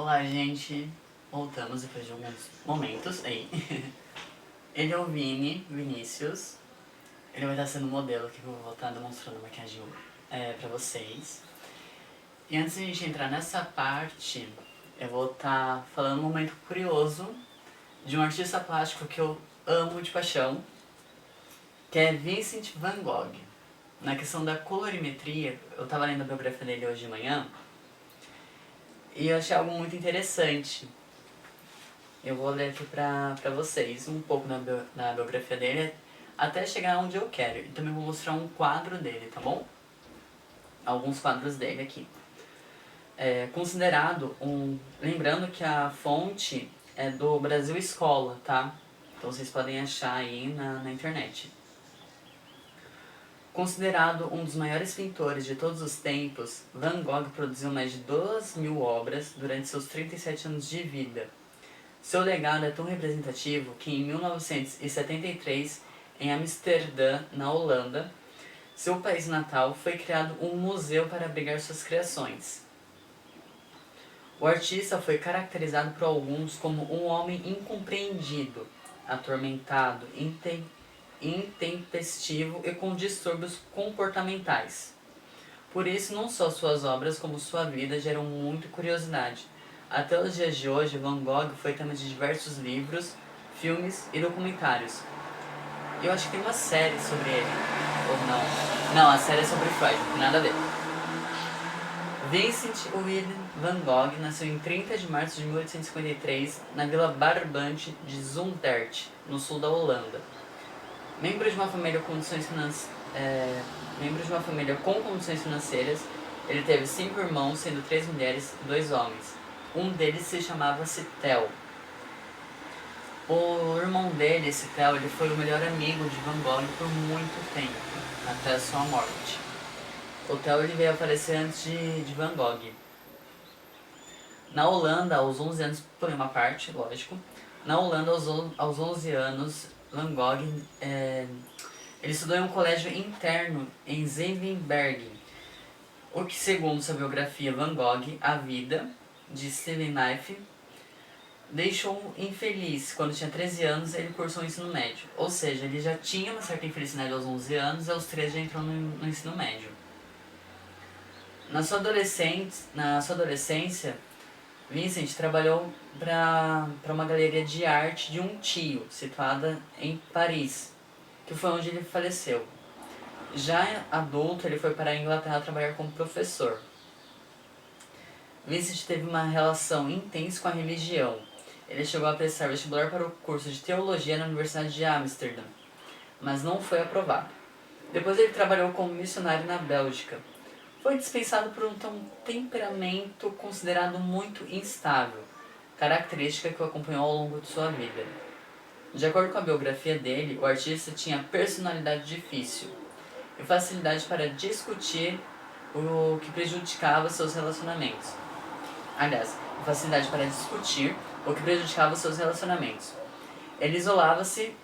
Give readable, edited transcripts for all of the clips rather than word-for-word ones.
Olá, gente. Voltamos depois de alguns momentos. Ei. Ele é o Vinícius. Ele vai estar sendo o modelo aqui que eu vou estar demonstrando a maquiagem pra vocês. E antes de a gente entrar nessa parte, eu vou estar falando um momento curioso de um artista plástico que eu amo de paixão, que é Vincent van Gogh. Na questão da colorimetria, eu estava lendo a biografia dele hoje de manhã e eu achei algo muito interessante. Eu vou ler aqui pra vocês um pouco da biografia dele, até chegar onde eu quero. E também vou mostrar um quadro dele, tá bom? Alguns quadros dele aqui. Considerado lembrando que a fonte é do Brasil Escola, tá? Então vocês podem achar aí na internet. Considerado um dos maiores pintores de todos os tempos, Van Gogh produziu mais de 2.000 obras durante seus 37 anos de vida. Seu legado é tão representativo que em 1973, em Amsterdã, na Holanda, seu país natal, foi criado um museu para abrigar suas criações. O artista foi caracterizado por alguns como um homem incompreendido, atormentado, intempestivo e com distúrbios comportamentais. Por isso, não só suas obras como sua vida geram muita curiosidade. Até os dias de hoje, Van Gogh foi tema de diversos livros, filmes e documentários. E eu acho que tem uma série sobre ele, ou não? Não, a série é sobre Freud, não tem nada a ver. Vincent Willem van Gogh nasceu em 30 de março de 1853 na Vila Brabante de Zundert, no sul da Holanda. Membro de uma família com condições financeiras, ele teve 5 irmãos, sendo 3 mulheres e 2 homens. Um deles se chamava-se Theo. O irmão dele, esse Theo, ele foi o melhor amigo de Van Gogh por muito tempo, até a sua morte. O Theo ele veio a falecer antes de Van Gogh. Na Holanda, aos 11 anos, por uma parte, lógico. Na Holanda, aos 11 anos, Van Gogh ele estudou em um colégio interno em Zevenberg. O que, segundo sua biografia Van Gogh, A Vida, de Steven Knife, deixou infeliz. Quando tinha 13 anos, ele cursou o ensino médio. Ou seja, ele já tinha uma certa infelicidade aos 11 anos e aos 13 já entrou no ensino médio. Na sua adolescência, Vincent trabalhou para uma galeria de arte de um tio, situada em Paris, que foi onde ele faleceu. Já adulto, ele foi para a Inglaterra trabalhar como professor. Vincent teve uma relação intensa com a religião. Ele chegou a prestar vestibular para o curso de teologia na Universidade de Amsterdã, mas não foi aprovado. Depois ele trabalhou como missionário na Bélgica. Foi dispensado por um temperamento considerado muito instável, característica que o acompanhou ao longo de sua vida. De acordo com a biografia dele, o artista tinha personalidade difícil e facilidade para discutir o que prejudicava seus relacionamentos. Ele isolava-se,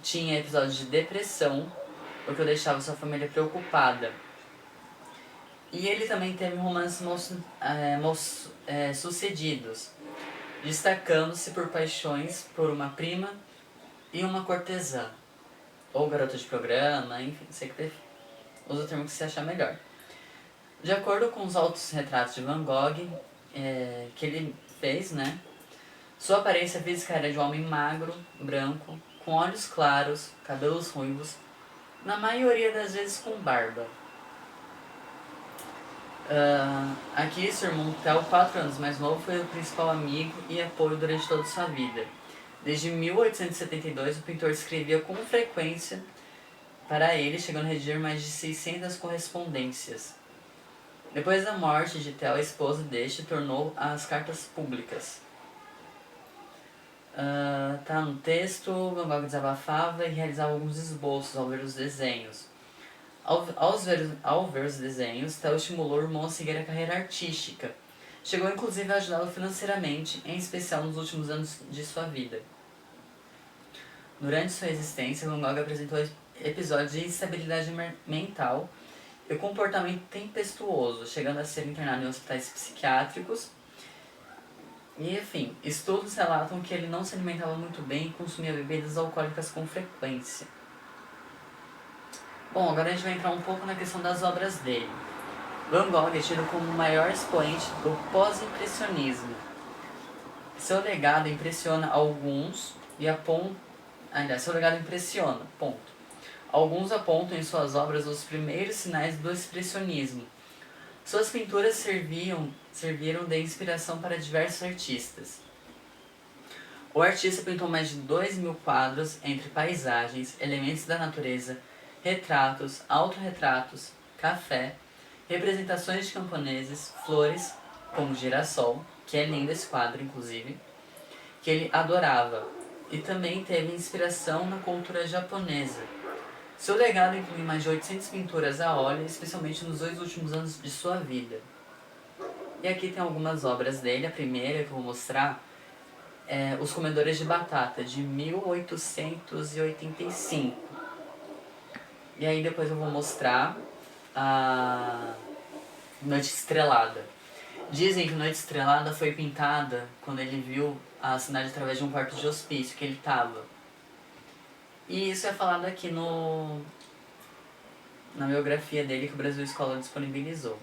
tinha episódios de depressão, o que o deixava sua família preocupada. E ele também teve romances mal sucedidos, destacando-se por paixões por uma prima e uma cortesã, ou garota de programa, enfim, você que usa o termo que você achar melhor. De acordo com os autos retratos de Van Gogh que ele fez, né, sua aparência física era de um homem magro, branco, com olhos claros, cabelos ruivos, na maioria das vezes com barba. Aqui, seu irmão Theo, 4 anos mais novo, foi o principal amigo e apoio durante toda sua vida. Desde 1872, o pintor escrevia com frequência para ele, chegando a redigir mais de 600 correspondências. Depois da morte de Theo, a esposa deste tornou as cartas públicas. No texto, Van Gogh desabafava e realizava alguns esboços ao ver os desenhos. Ao ver os desenhos, Theo estimulou o irmão a seguir a carreira artística. Chegou inclusive a ajudá-lo financeiramente, em especial nos últimos anos de sua vida. Durante sua existência, Van Gogh apresentou episódios de instabilidade mental e comportamento tempestuoso, chegando a ser internado em hospitais psiquiátricos E enfim, estudos relatam que ele não se alimentava muito bem e consumia bebidas alcoólicas com frequência. Bom, agora a gente vai entrar um pouco na questão das obras dele. Van Gogh é tido como o maior expoente do pós-impressionismo. Seu legado impressiona alguns e aponta... Aliás, seu legado impressiona, ponto. Alguns apontam em suas obras os primeiros sinais do expressionismo. Suas pinturas serviram de inspiração para diversos artistas. O artista pintou mais de 2.000 quadros entre paisagens, elementos da natureza, retratos, autorretratos, café, representações de camponeses, flores, como girassol, que é lindo esse quadro, inclusive, que ele adorava, e também teve inspiração na cultura japonesa. Seu legado inclui mais de 800 pinturas a óleo, especialmente nos 2 últimos anos de sua vida. E aqui tem algumas obras dele. A primeira que eu vou mostrar é Os Comedores de Batata, de 1885. E aí depois eu vou mostrar a Noite Estrelada. Dizem que Noite Estrelada foi pintada quando ele viu a cidade através de um quarto de hospício que ele estava. E isso é falado aqui na biografia dele que o Brasil Escola disponibilizou.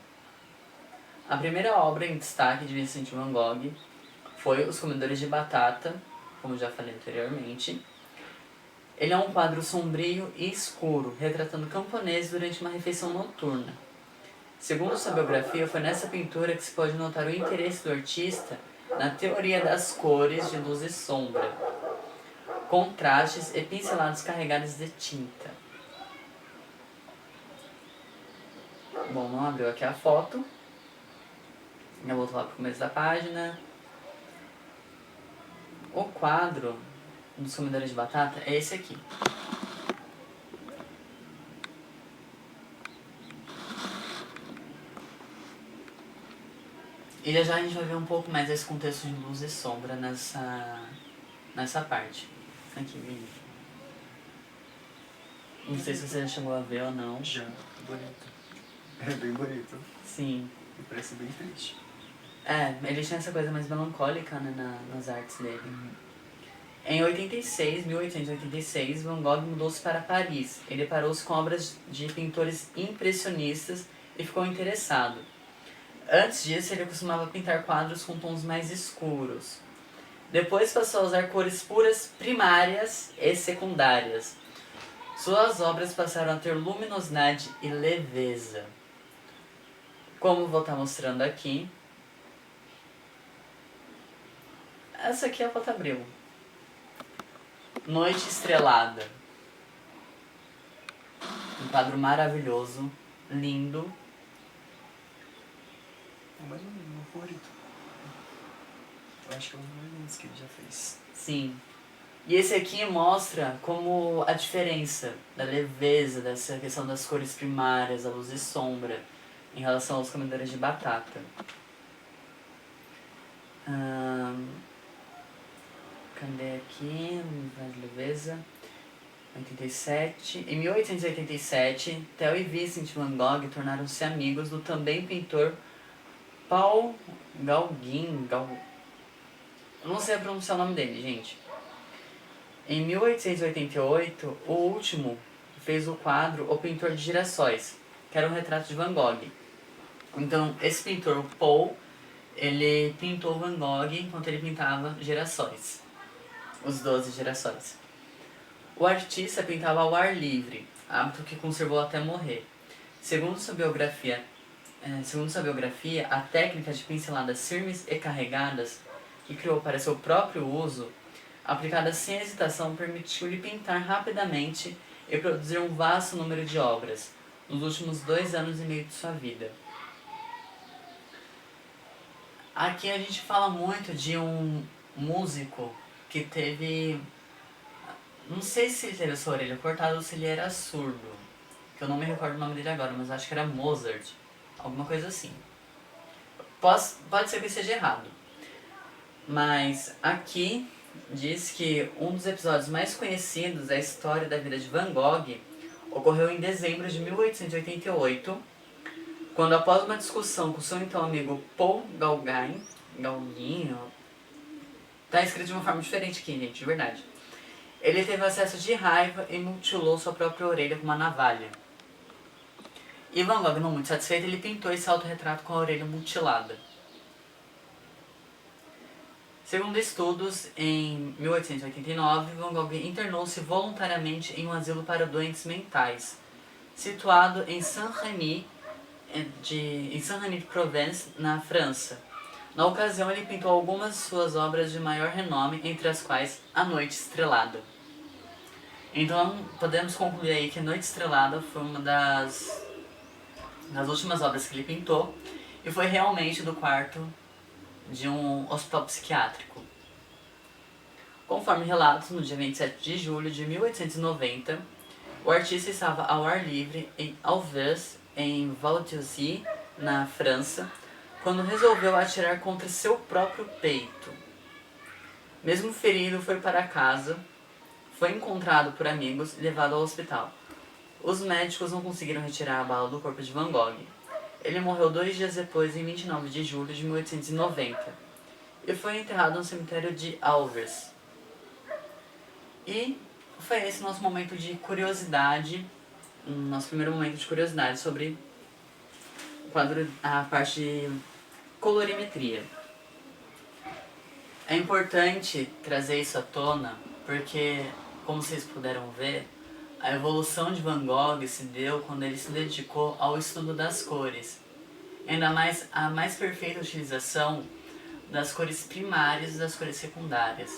A primeira obra em destaque de Vincent van Gogh foi Os Comedores de Batata, como já falei anteriormente. Ele é um quadro sombrio e escuro, retratando camponeses durante uma refeição noturna. Segundo sua biografia, foi nessa pintura que se pode notar o interesse do artista na teoria das cores de luz e sombra, contrastes e pinceladas carregadas de tinta. Bom, não abriu aqui a foto. Eu volto lá para o começo da página. O quadro dos Comedores de Batata é esse aqui. E já a gente vai ver um pouco mais esse contexto de luz e sombra nessa parte. Aqui, Vini. Não sei se você já chegou a ver ou não. Já, bonito. É bem bonito. Sim. E parece bem triste. É, ele tinha essa coisa mais melancólica, né, nas artes dele. Em 1886, Van Gogh mudou-se para Paris. Ele deparou-se com obras de pintores impressionistas e ficou interessado. Antes disso, ele costumava pintar quadros com tons mais escuros. Depois passou a usar cores puras primárias e secundárias. Suas obras passaram a ter luminosidade e leveza. Como vou estar mostrando aqui. Essa aqui é a foto abril. Noite Estrelada. Um quadro maravilhoso, lindo. É mais um meu favorito. Eu acho que é um dos mais lindos que ele já fez. Sim. E esse aqui mostra como a diferença da leveza, dessa questão das cores primárias, a luz e sombra, em relação aos Comedores de Batata. Cadê aqui? Mais leveza. 87. Em 1887, Theo e Vincent van Gogh tornaram-se amigos do também pintor Paul Gauguin. Eu não sei pronunciar o nome dele, gente. Em 1888, o último fez o quadro O Pintor de Girassóis, que era um retrato de Van Gogh. Então, esse pintor, o Paul, ele pintou Van Gogh enquanto ele pintava girassóis. Os 12 girassóis. O artista pintava ao ar livre, hábito que conservou até morrer. Segundo sua biografia, a técnica de pinceladas firmes e carregadas, que criou para seu próprio uso, aplicada sem hesitação, permitiu-lhe pintar rapidamente e produzir um vasto número de obras, nos últimos 2 anos e meio de sua vida. Aqui a gente fala muito de um músico que teve... Não sei se ele teve a sua orelha cortada ou se ele era surdo. Que eu não me recordo o nome dele agora, mas acho que era Mozart. Alguma coisa assim. Pode ser que esteja errado. Mas aqui diz que um dos episódios mais conhecidos da história da vida de Van Gogh ocorreu em dezembro de 1888, quando após uma discussão com seu então amigo Paul Gauguin, Tá escrito de uma forma diferente aqui, gente, de verdade. Ele teve acesso de raiva e mutilou sua própria orelha com uma navalha. E Van Gogh, não muito satisfeito, ele pintou esse autorretrato com a orelha mutilada. Segundo estudos, em 1889, Van Gogh internou-se voluntariamente em um asilo para doentes mentais, situado em Saint-Rémy de Provence, na França. Na ocasião, ele pintou algumas de suas obras de maior renome, entre as quais A Noite Estrelada. Então, podemos concluir aí que A Noite Estrelada foi uma das últimas obras que ele pintou e foi realmente do quarto de um hospital psiquiátrico. Conforme relatos, no dia 27 de julho de 1890, o artista estava ao ar livre em Alvers, em Val d'Oise, na França, quando resolveu atirar contra seu próprio peito. Mesmo ferido, foi para casa, foi encontrado por amigos e levado ao hospital. Os médicos não conseguiram retirar a bala do corpo de Van Gogh. Ele morreu 2 dias depois, em 29 de julho de 1890, e foi enterrado no cemitério de Alvers. E foi esse nosso momento de curiosidade, nosso primeiro momento de curiosidade sobre o quadro, a parte de colorimetria. É importante trazer isso à tona porque, como vocês puderam ver, a evolução de Van Gogh se deu quando ele se dedicou ao estudo das cores. Ainda mais a mais perfeita utilização das cores primárias e das cores secundárias.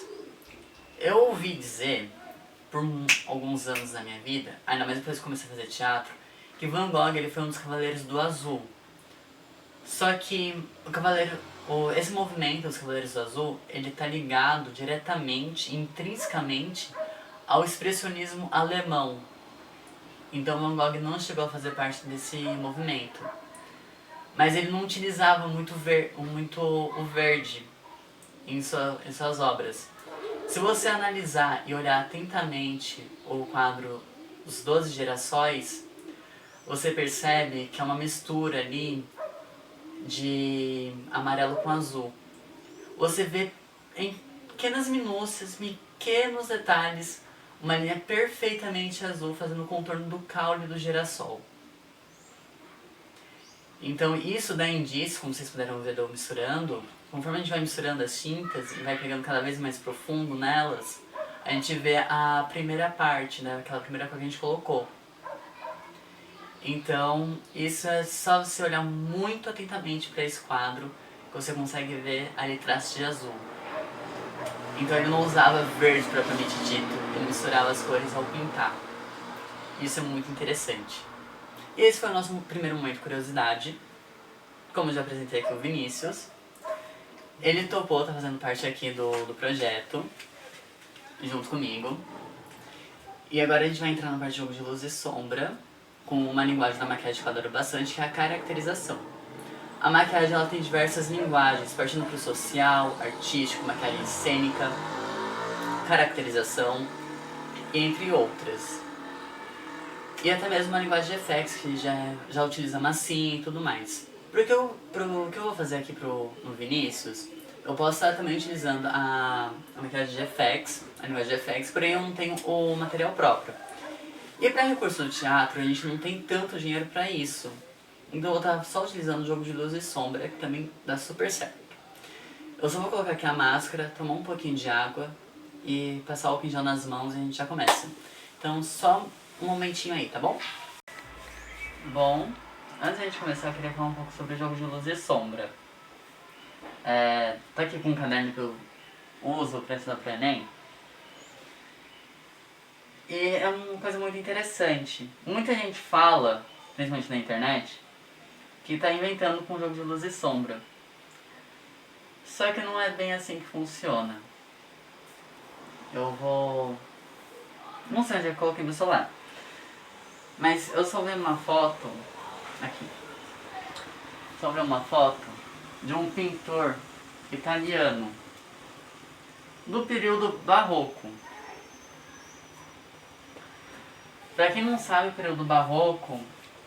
Eu ouvi dizer, por alguns anos da minha vida, ainda mais depois que comecei a fazer teatro, que Van Gogh ele foi um dos cavaleiros do azul. Só que esse movimento dos Cavaleiros do Azul, ele tá ligado diretamente, intrinsecamente, ao expressionismo alemão. Então Van Gogh não chegou a fazer parte desse movimento. Mas ele não utilizava muito o verde em suas obras. Se você analisar e olhar atentamente o quadro Os 12 Girassóis, você percebe que é uma mistura ali de amarelo com azul. Você vê em pequenas minúcias, pequenos detalhes, uma linha perfeitamente azul fazendo o contorno do caule do girassol. Então isso dá indício, como vocês puderam ver eu misturando, conforme a gente vai misturando as tintas e vai pegando cada vez mais profundo nelas, a gente vê a primeira parte, né, aquela primeira cor que a gente colocou. Então, isso é só você olhar muito atentamente para esse quadro que você consegue ver ali traços de azul. Então ele não usava verde propriamente dito, ele misturava as cores ao pintar. Isso é muito interessante. E esse foi o nosso primeiro momento de curiosidade. Como eu já apresentei aqui o Vinícius, ele topou, tá fazendo parte aqui do projeto, junto comigo. E agora a gente vai entrar na parte de jogo de luz e sombra, com uma linguagem da maquiagem que eu adoro bastante, que é a caracterização. A maquiagem ela tem diversas linguagens, partindo para o social, artístico, maquiagem cênica, caracterização, entre outras. E até mesmo uma linguagem de effects, que já utiliza massinha e tudo mais. Pro que eu vou fazer aqui no Vinícius, eu posso estar também utilizando a maquiagem de effects, a linguagem de effects, porém eu não tenho o material próprio. E para recurso do teatro, a gente não tem tanto dinheiro para isso. Então eu vou estar só utilizando o jogo de luz e sombra, que também dá super certo. Eu só vou colocar aqui a máscara, tomar um pouquinho de água e passar o álcool em gel nas mãos e a gente já começa. Então só um momentinho aí, tá bom? Bom, antes de a gente começar eu queria falar um pouco sobre o jogo de luz e sombra. Tô aqui com um caderno que eu uso para estudar pro Enem. E é uma coisa muito interessante. Muita gente fala, principalmente na internet, que tá inventando com o jogo de luz e sombra. Só que não é bem assim que funciona. Não sei onde eu coloquei meu celular. Mas eu só vi uma foto, aqui. Só vi uma foto de um pintor italiano do período barroco. Pra quem não sabe, o período barroco,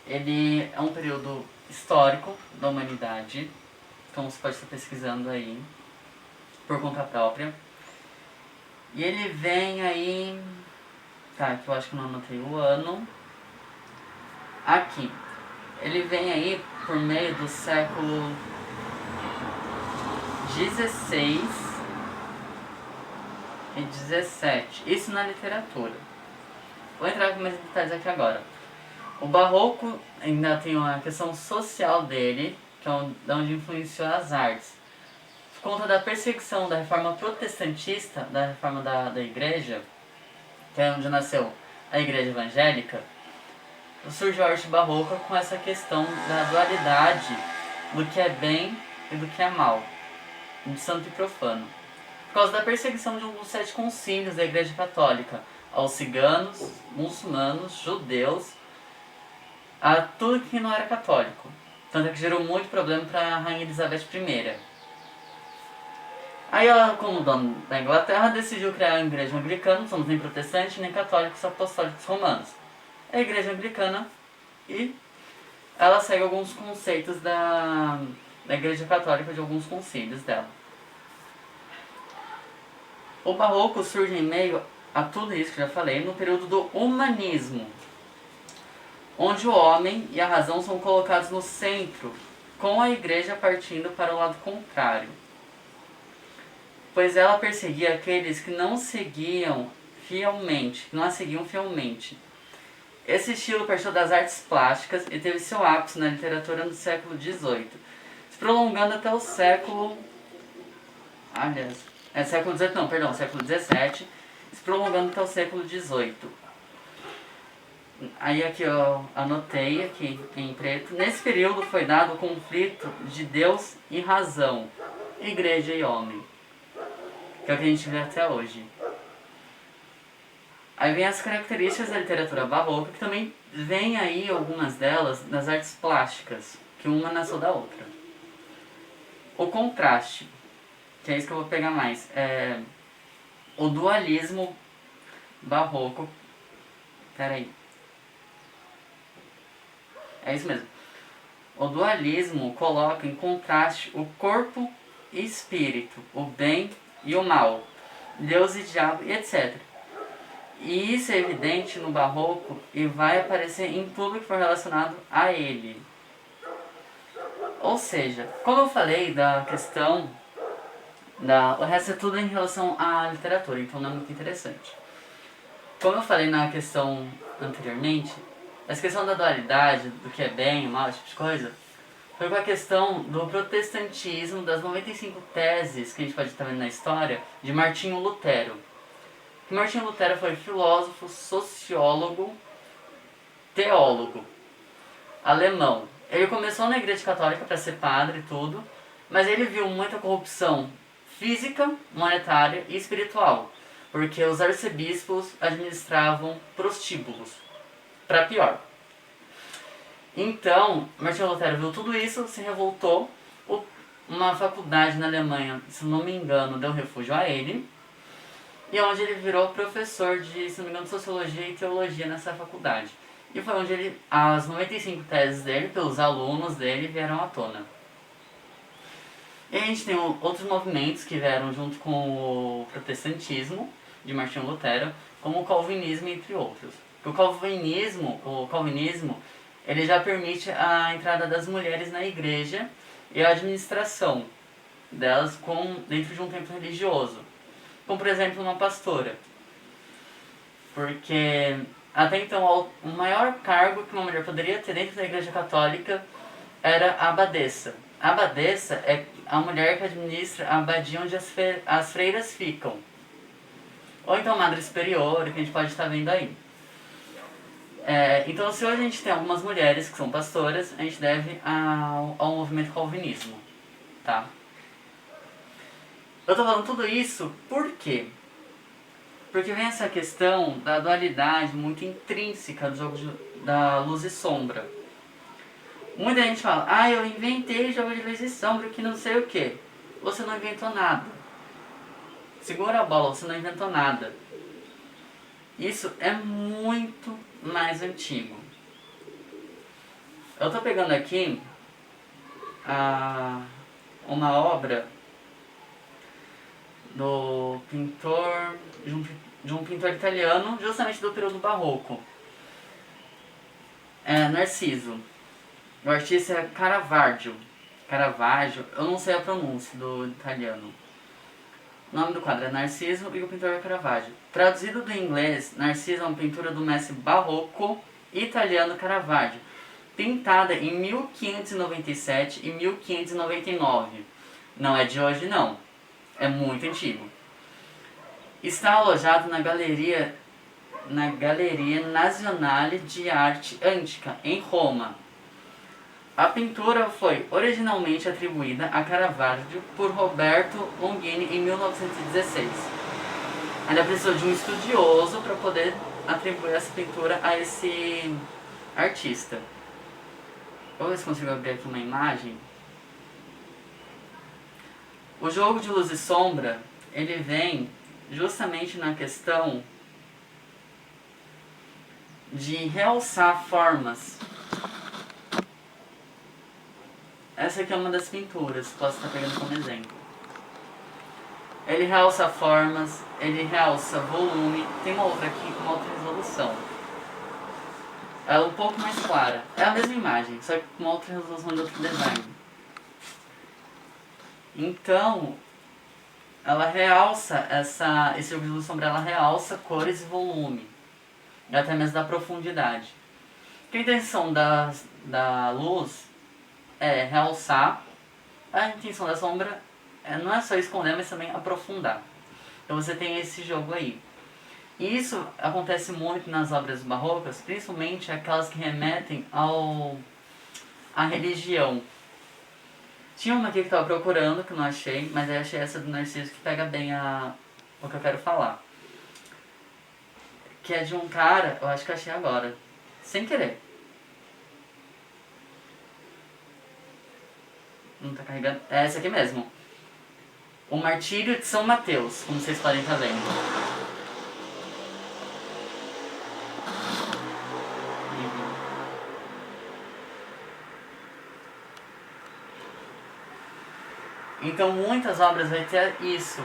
ele é um período histórico da humanidade, então você pode estar pesquisando aí, por conta própria. E ele vem aí... Tá, que eu acho que eu não anotei o ano. Aqui. Ele vem aí por meio do século XVI e XVII. Isso na literatura. Vou entrar com mais detalhes aqui agora. O barroco ainda tem uma questão social dele, que é de onde influenciou as artes. Por conta da perseguição da reforma protestantista, da reforma da igreja, que é onde nasceu a igreja evangélica, surgiu a arte barroca com essa questão da dualidade do que é bem e do que é mal, de santo e profano. Por causa da perseguição de um dos 7 concílios da Igreja Católica aos ciganos, muçulmanos, judeus, a tudo que não era católico. Tanto é que gerou muito problema para a Rainha Elizabeth I. Aí ela, como dona da Inglaterra, decidiu criar a Igreja Anglicana, não somos nem protestantes nem católicos apostólicos romanos. A Igreja Anglicana, e ela segue alguns conceitos da Igreja Católica, de alguns concílios dela. O barroco surge em meio a tudo isso que eu já falei, no período do humanismo, onde o homem e a razão são colocados no centro, com a igreja partindo para o lado contrário. Pois ela perseguia aqueles que não seguiam fielmente, que não a seguiam fielmente. Esse estilo partiu das artes plásticas e teve seu ápice na literatura no século XVIII, se prolongando até o século... século XVII, se prolongando até o século XVIII. Aí aqui eu anotei aqui em preto. Nesse período foi dado o conflito de Deus e razão, igreja e homem, que é o que a gente vê até hoje. Aí vem as características da literatura barroca, que também vem aí algumas delas nas artes plásticas, que uma nasceu da outra. O contraste, que é isso que eu vou pegar mais, é o dualismo barroco. Peraí. É isso mesmo. O dualismo coloca em contraste o corpo e espírito, o bem e o mal, Deus e diabo e etc. E isso é evidente no barroco e vai aparecer em tudo que for relacionado a ele. Ou seja, como eu falei da questão o resto é tudo em relação à literatura, então não é muito interessante. Como eu falei na questão anteriormente, essa questão da dualidade, do que é bem e mal, esse tipo de coisa, foi com a questão do protestantismo, das 95 teses que a gente pode estar vendo na história, de Martinho Lutero. Martinho Lutero foi filósofo, sociólogo, teólogo, alemão. Ele começou na igreja católica para ser padre e tudo, mas ele viu muita corrupção física, monetária e espiritual, porque os arcebispos administravam prostíbulos, para pior. Então, Martinho Lutero viu tudo isso, se revoltou, uma faculdade na Alemanha, se não me engano, deu refúgio a ele, e onde ele virou professor de, se não me engano, sociologia e teologia nessa faculdade. E foi onde as 95 teses dele, pelos alunos dele, vieram à tona. E a gente tem outros movimentos que vieram junto com o protestantismo, de Martinho Lutero, como o calvinismo, entre outros. O calvinismo ele já permite a entrada das mulheres na igreja e a administração delas dentro de um templo religioso. Como, por exemplo, uma pastora. Porque até então o maior cargo que uma mulher poderia ter dentro da igreja católica era a abadesa. A abadesa é a mulher que administra a abadia onde as freiras ficam. Ou então madre superior, que a gente pode estar vendo aí. Então, se hoje a gente tem algumas mulheres que são pastoras, a gente deve ao movimento calvinismo, tá? Eu tô falando tudo isso por quê? Porque vem essa questão da dualidade muito intrínseca do jogo da luz e sombra. Muita gente fala, eu inventei jogo de luz e sombra que não sei o que. Você não inventou nada. Segura a bola, você não inventou nada. Isso é muito mais antigo. Eu tô pegando aqui uma obra do pintor, de um pintor italiano, justamente do período barroco. É Narciso. O artista é Caravaggio. Caravaggio, eu não sei a pronúncia do italiano. O nome do quadro é Narciso e o pintor é Caravaggio. Traduzido do inglês, Narciso é uma pintura do mestre barroco italiano Caravaggio, pintada em 1597 e 1599. Não é de hoje não, é muito antigo. Está alojado na Galeria Nazionale di Arte Antica, em Roma. A pintura foi originalmente atribuída a Caravaggio por Roberto Longini em 1916. Ela precisou de um estudioso para poder atribuir essa pintura a esse artista. Vou ver se consigo abrir aqui uma imagem. O jogo de luz e sombra, ele vem justamente na questão de realçar formas. Essa aqui é uma das pinturas, posso estar pegando como exemplo. Ele realça formas, ele realça volume. Tem uma outra aqui com uma outra resolução. Ela é um pouco mais clara. É a mesma imagem, só que com uma outra resolução de outro design. Então, ela realça esse jogo de luz e sombra, ela realça cores e volume. E até mesmo da profundidade. Porque a intenção da luz é realçar. A intenção da sombra não é só esconder, mas também aprofundar. Então você tem esse jogo aí. E isso acontece muito nas obras barrocas, principalmente aquelas que remetem à religião. Tinha uma aqui que eu estava procurando, que eu não achei, mas aí achei essa do Narciso que pega bem o que eu quero falar. Que é de um cara, eu acho que eu achei agora, sem querer. Não tá carregando? É essa aqui mesmo. O Martírio de São Mateus, como vocês podem estar vendo. Então muitas obras vai ter isso,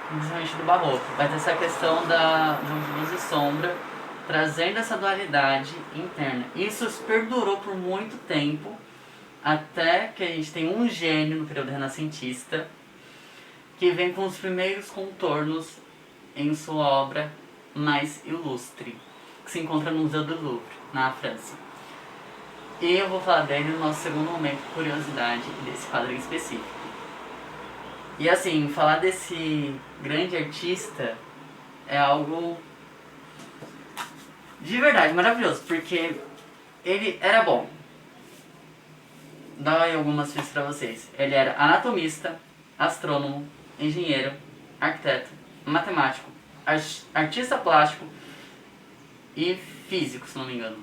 principalmente do barroco. Vai ter essa questão de luz e sombra, trazendo essa dualidade interna. Isso perdurou por muito tempo, até que a gente tem um gênio no período renascentista, que vem com os primeiros contornos em sua obra mais ilustre, que se encontra no Museu do Louvre, na França. E eu vou falar dele no nosso segundo momento, curiosidade, desse quadro em específico. E assim, falar desse grande artista é algo de verdade maravilhoso, porque ele era bom. Dá aí algumas pistas pra vocês. Ele era anatomista, astrônomo, engenheiro, arquiteto, matemático, artista plástico e físico, se não me engano.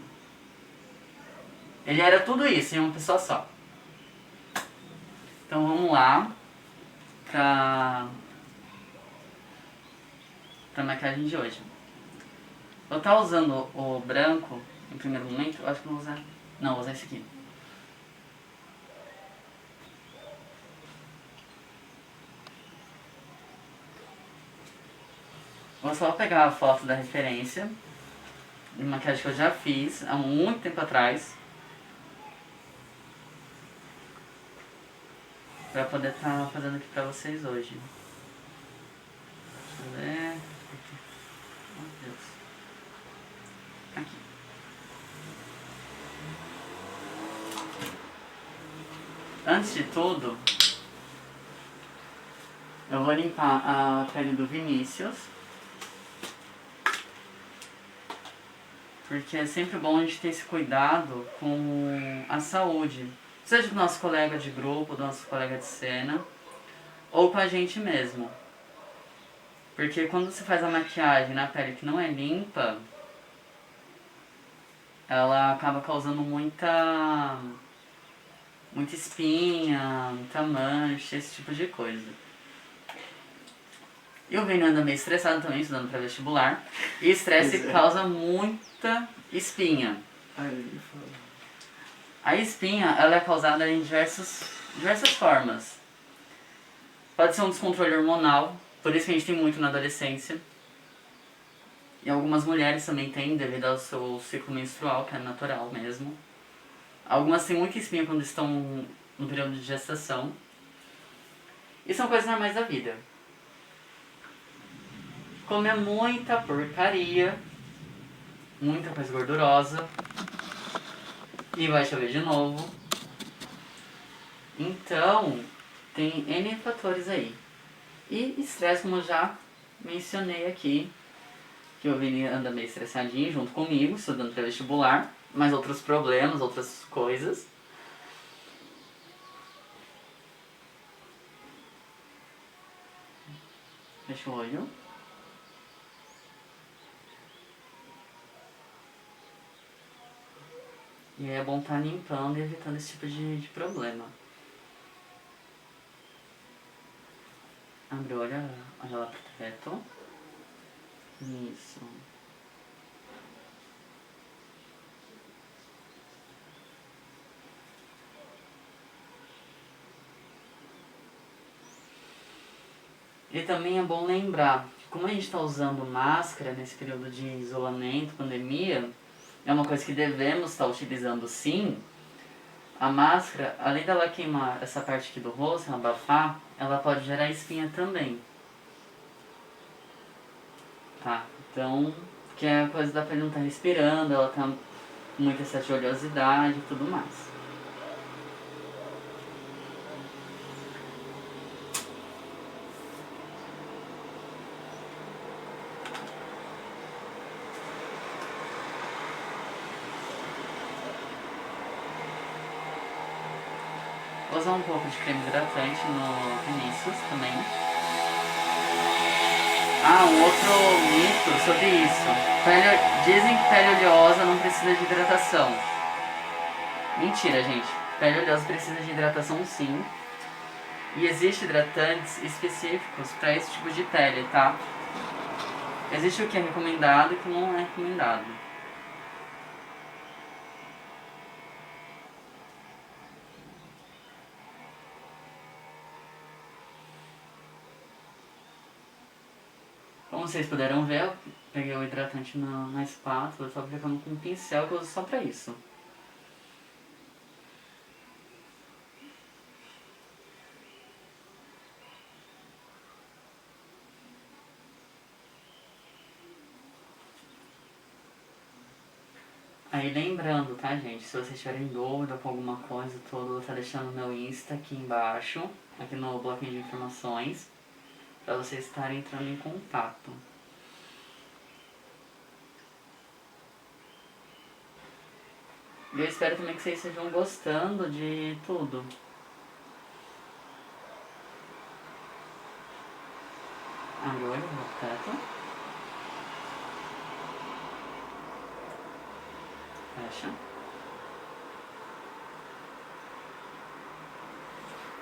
Ele era tudo isso em uma pessoa só. Então vamos lá pra maquiagem de hoje. Eu estar usando o branco em primeiro momento, eu acho que eu vou usar... Não, vou usar esse aqui. Vou só pegar a foto da referência de maquiagem que eu já fiz há muito tempo atrás, pra poder estar fazendo aqui pra vocês hoje. Deixa eu ver... Meu Deus. Aqui. Antes de tudo, eu vou limpar a pele do Vinícius, porque é sempre bom a gente ter esse cuidado com a saúde, seja do nosso colega de grupo, do nosso colega de cena, ou com a gente mesmo. Porque quando você faz a maquiagem na pele que não é limpa, ela acaba causando muita espinha, muita mancha, esse tipo de coisa. E o Vini anda meio estressado também, estudando para vestibular. E estresse causa muita espinha. A espinha, ela é causada em diversas formas. Pode ser um descontrole hormonal, Por isso que a gente tem muito na adolescência. E algumas mulheres também têm, devido ao seu ciclo menstrual, que é natural mesmo. Algumas têm muita espinha quando estão no período de gestação. E são coisas normais da vida. Comer muita porcaria, muita coisa gordurosa, e vai chover de novo. Então, tem N fatores aí. E estresse, como eu já mencionei aqui, que o Vini anda meio estressadinho junto comigo, estudando para vestibular, mas outros problemas, outras coisas. Fecha o olho. E aí é bom estar limpando e evitando esse tipo de problema. Abre o olho, olha lá pro teto. Isso. E também é bom lembrar que como a gente está usando máscara nesse período de isolamento, pandemia, é uma coisa que devemos estar utilizando sim. A máscara, além dela queimar essa parte aqui do rosto, ela abafar, ela pode gerar espinha também. Tá? Então, que é a coisa da pele não estar respirando, ela tá com muita excesso de oleosidade e tudo mais. Vou usar um pouco de creme hidratante no Vinícius também. Ah, um outro mito sobre isso. Dizem que pele oleosa não precisa de hidratação. Mentira, gente. Pele oleosa precisa de hidratação sim. E existem hidratantes específicos para esse tipo de pele, tá? Existe o que é recomendado e o que não é recomendado. Como vocês puderam ver, eu peguei o hidratante na espátula, eu tô aplicando com um pincel que eu uso só pra isso. Aí lembrando, tá gente, se vocês tiverem dúvida com alguma coisa, tudo, eu vou estar deixando meu Insta aqui embaixo, aqui no bloquinho de informações, pra vocês estarem entrando em contato. E eu espero também que vocês estejam gostando de tudo. Agora eu vou teto. Fecha.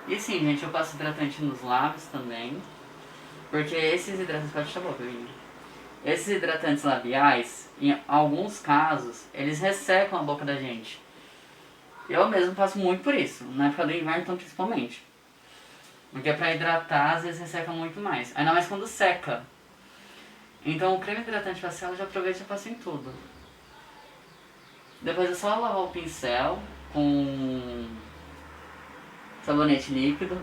E sim, gente, eu passo hidratante nos lábios também. Porque esses hidratantes... Pode deixar a boca, Vini. Esses hidratantes labiais, em alguns casos, eles ressecam a boca da gente. Eu mesmo passo muito por isso, na época do inverno então principalmente. Porque pra hidratar, às vezes resseca muito mais. Ainda mais quando seca. Então o creme hidratante facial eu já aproveito e já passo em tudo. Depois é só lavar o pincel com sabonete líquido,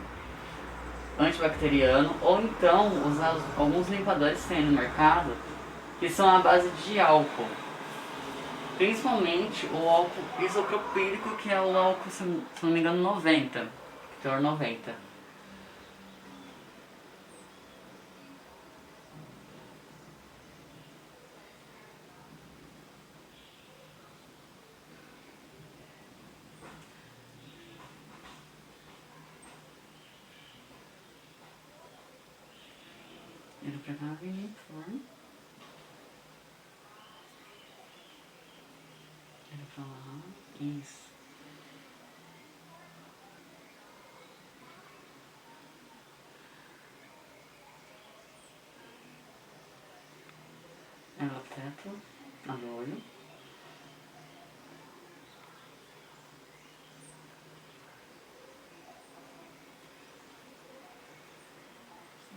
antibacteriano, ou então usar alguns limpadores que tem no mercado que são à base de álcool. Principalmente o álcool isopropílico, que é o álcool, se não me engano, 90, teor 90. Ele pra cá, Vini, por favor. Ele pra lá. Isso. Ela teto, abre o olho.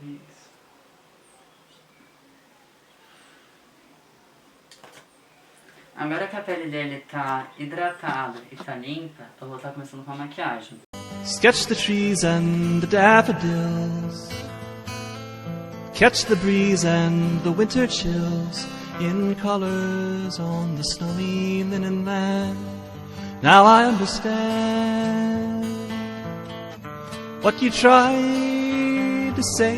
Isso. Agora que a pele dele tá hidratada e tá limpa, eu vou estar começando com a maquiagem. Sketch the trees and the daffodils. Catch the breeze and the winter chills in colors on the snowy linen land. Now I understand what you tried to say.